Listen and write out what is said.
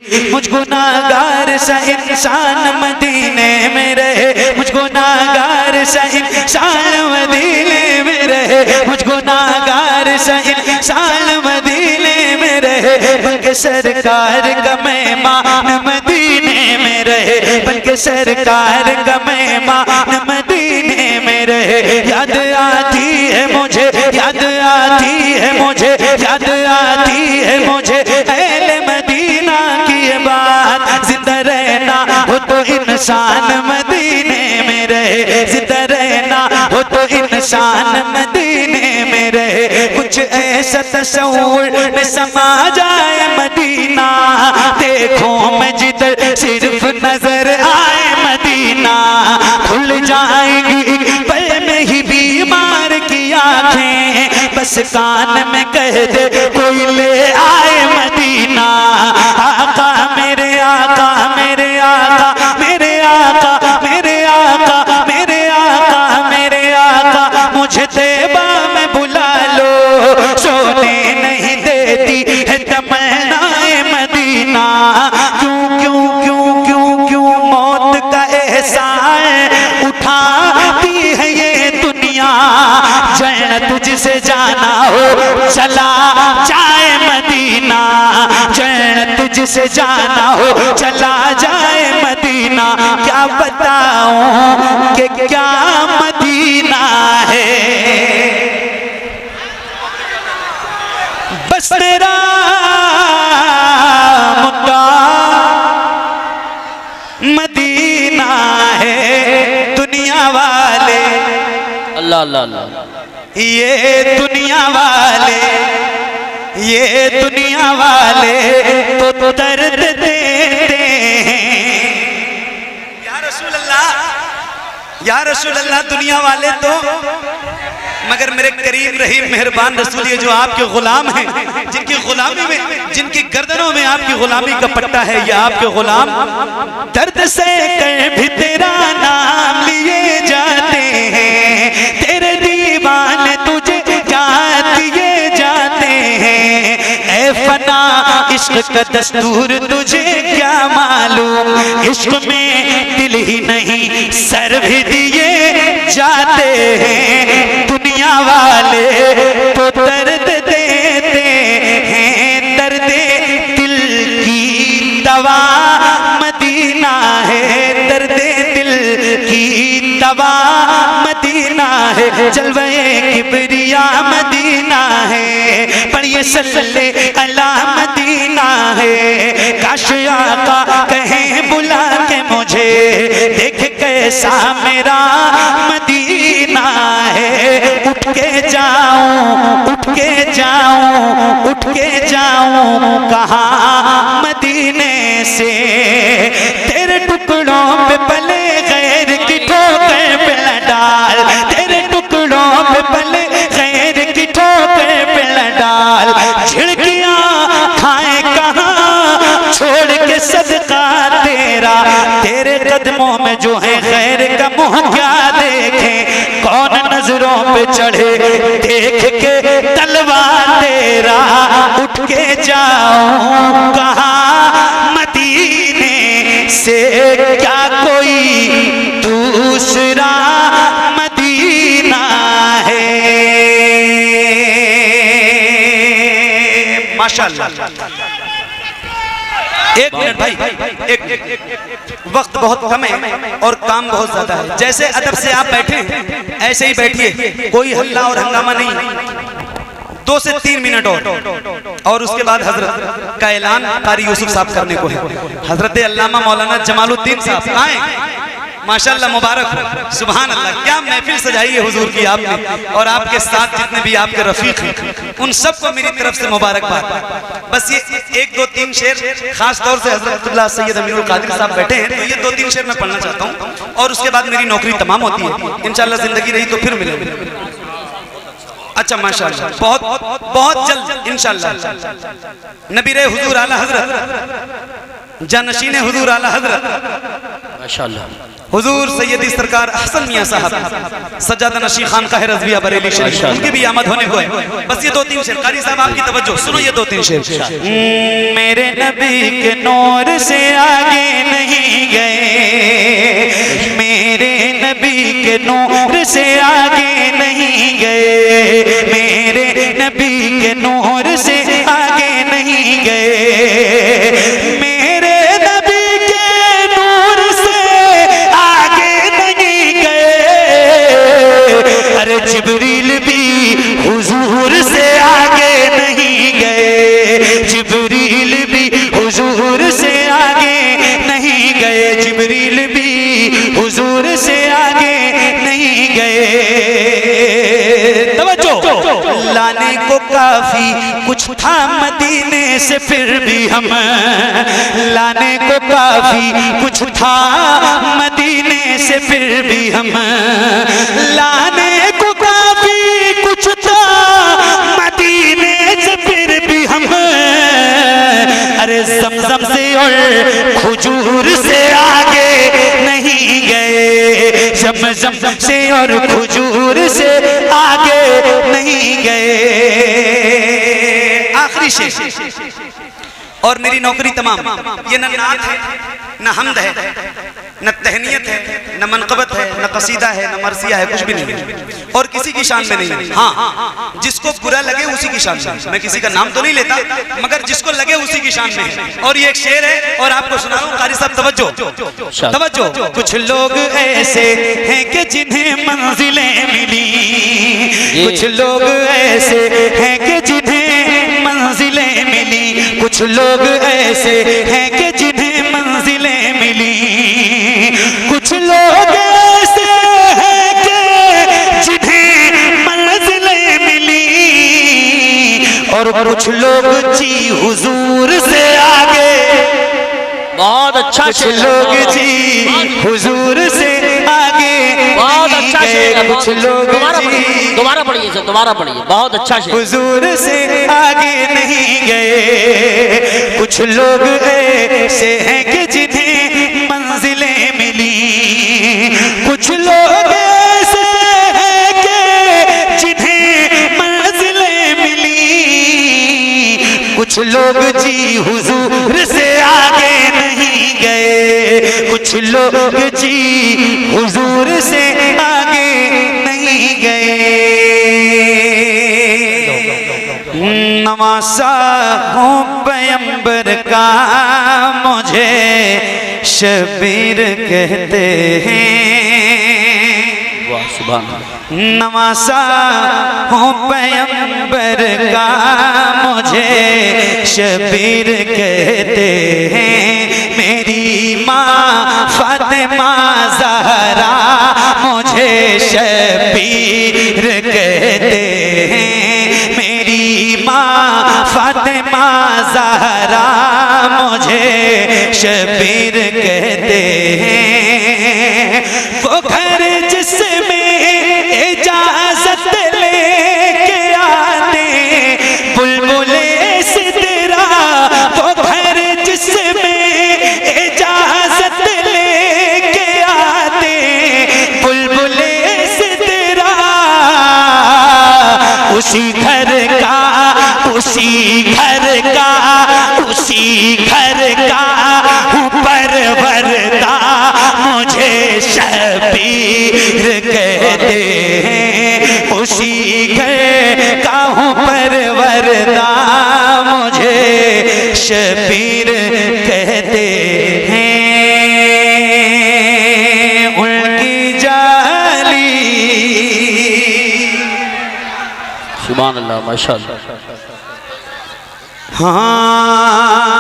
मुझ गुनाहगार सा इंसान मदीने में रहे, मुझ गुनाहगार सा इंसान मदीने में रहे, मुझ गुनाहगार सा इंसान मदीने में रहे, बल्कि सरकार का मेहमान मदीने में रहे, बल्कि सरकार का मेहमान मदीने में रहे। याद आती है मुझे, याद आती है मुझे, याद आती है मुझे अहले मदीना की बात। जिंदा रहना हो तो इंसान मदीने में रहे, जिंदा रहना हो तो इंसान मदीने में रहे। कुछ ऐसा तस्वुर में समा जाए मदीना, देखो मैं जिधर सिर्फ नजर आए मदीना, खुल जाएगी पल में ही बीमार की आंखें, बस कान में कह दे कोई ले आए मदीना। आका मेरे आका, मेरे आका, मेरे आका, मेरे आका, मेरे आका, मेरे आका, मुझे तैबा में बुला लो, सोने नहीं देती है तमन्नाए मदीना। क्यों क्यों क्यों क्यों क्यों मौत का एहसास उठाती है ये दुनिया, जन्नत तुझसे जाना हो चला जाए मदीना, जन्नत तुझसे जाना हो चला जाए मदीना। क्या बताऊं कि क्या मदीना है, बस तेरा मुद्दा मदीना है। दुनिया वाले अल्लाह अल्लाह अल्लाह, ये दुनिया वाले, ये दुनिया वाले तो दर्द देते हैं। या रसूल अल्लाह, या रसूल अल्लाह, दुनिया वाले तो, मगर मेरे करीम रहीम मेहरबान रसूल, ये जो आपके गुलाम हैं, जिनकी गुलामी में, जिनकी गर्दनों में आपकी गुलामी का पट्टा है, ये आपके गुलाम दर्द से कर भी तेरा नाम लिए जाते हैं, तेरे दीवाने तुझे याद किए जाते हैं। ऐ फना इश्क का दस्तूर तुझे क्या मालूम, इश्क में दिल ही नहीं सर भी दिए जाते हैं। दुनिया वाले तो दर्द देते हैं, दर्द दिल की दवा मदीना है, दर्द दिल की दवा मदीना है। जलवे किबरिया मदीना है, पढ़िए सल्ले अला मदीना है। काश आका कहें बुला के मुझे, देख कैसा मेरा मदीना है। उठ के जाऊं, उठ के जाऊं, उठ के जाऊं कहाँ मदीने से, तेरे टुकड़ों पे पले गैर की ठोकर पे न डाल, तेरे टुकड़ों पे पले गैर की ठोकर पे न डाल। झिड़कियां खाए कहाँ छोड़ के सदका तेरा, तेरे कदमों में जो है खैर का मुँह क्या देखे, कौन नजरों पे चढ़े देख के तलवार तेरा। उठ के जाऊं कहाँ मदीने से, क्या कोई दूसरा मदीना है। माशाअल्लाह। एक मिनट भाई, एक वक्त बहुत कम है और काम बहुत ज्यादा है। जैसे अदब से आप बैठे ऐसे ही बैठिए, कोई हल्ला और हंगामा नहीं। 2 से 3 मिनट और उसके बाद हजरत का ऐलान कारी यूसुफ साहब करने को है। हजरत अल्लामा मौलाना जमालुद्दीन साहब आए, माशाअल्लाह, मुबारक हो, सुभान अल्लाह। क्या महफिल सजाई है हुजूर की आपने, और आपके साथ जितने भी आपके रफीक हैं उन सबको मेरी तरफ से मुबारकबाद। बस ये 1, 2, 3 शेर खास तौर से हजरत सैयद अमीरुल कादिर साहब बैठे हैं, तो ये 2, 3 शेर मैं पढ़ना चाहता हूँ और उसके बाद मेरी नौकरी तमाम होती है। इंशाअल्लाह जिंदगी रही तो फिर मिलेंगे। अच्छा माशाअल्लाह, बहुत बहुत जल्द इंशाअल्लाह। नबीरे हुजूर आला हजरत, जानशीने हुजूर आला हजरत माशाअल्लाह। हुजूर सैयदी सरकार हसन मियां साहब सज्जादा नशी खान का है रज़विया बरेली शरीफ, उनके भी आमद होने को है। बस ये 2-3 शेर, कारी साहब आपकी तवज्जो सुनो, ये 2-3 शेर। मेरे नबी के नूर से आगे नहीं गए, मेरे नबी के नूर से आगे नहीं गए, मेरे नबी के नूर से आगे नहीं गए, मेरे नबी के नूर से आगे नहीं गए। अरे जिब्रील भी हुजूर से आगे नहीं गए, जिब्रील भी हुजूर से आगे नहीं गए, जिब्रील भी हुजूर से आगे नहीं गए। तवज्जो, लाने को काफी कुछ था मदीने से, फिर भी हम लाने को काफी कुछ था मदीने से, फिर भी हम लाने को काफी कुछ था मदीने से, फिर भी हम अरे ज़मज़म से और खजूर से आगे नहीं गए, ज़मज़म से और खजूर से आगे नहीं गए। आखिरी शेर, और मेरी नौकरी तमाम, ये न नात है, न हमद है, न तहनीयत है, न मनक़बत है, न कसीदा है, न मरसिया है, कुछ भी नहीं है, और किसी की शान में नहीं है। हाँ, जिसको बुरा लगे उसी की शान में, मैं किसी का नाम तो नहीं लेता, मगर जिसको लगे उसी की शान में है। और ये एक शेर है और आपको सुना रहा हूं, कारी साहब तवज्जो तवज्जो। कुछ लोग ऐसे हैं कि जिन्हें मंजिलें मिली, कुछ लोग ऐसे हैं कि जिन्हें मंजिलें मिली, कुछ लोग ऐसे हैं कि जिन्हें मंजिलें मिली, कुछ लोग ऐसे हैं कि जिन्हें मंजिलें मिली, और कुछ लोग जी हुजूर से आगे, बहुत अच्छा कुछ लोग जी हुजूर से आगे, बहुत अच्छा शेर, कुछ लोग दोबारा पढ़िए सर, दोबारा पढ़िए, बहुत अच्छा शेर। हुजूर से आगे नहीं गए, कुछ लोग ऐसे हैं कि जिन्हें मंजिलें मिली, कुछ लोग ऐसे हैं कि जिन्हें मंजिलें मिली, कुछ लोग जी हुजूर से आगे नहीं गए, कुछ लोग जी हुजूर से आगे नहीं गए। नवासा हूँ पैगंबर का, मुझे शबीर कहते हैं, नवासा हूँ पैगंबर का, मुझे शबीर कहते हैं, मेरी माँ फातिमा ज़हरा मुझे शबीर कहते हैं, मेरी माँ फातिमा ज़हरा मुझे शबीर कहते हैं। वो घर जिसमें इजाज़त लेके आते बुलबुले सिदरा, वो घर जिसमें इजाज़त लेके आते बुलबुले सिदरा, उसी घर का उसी घर का उसी घर का परवरदा मुझे शबीर कहते हैं, उसी घर का हूँ परवरदा मुझे शबीर कहते हैं। उनकी जाली सुभान अल्लाह, माशाअल्लाह। हाँ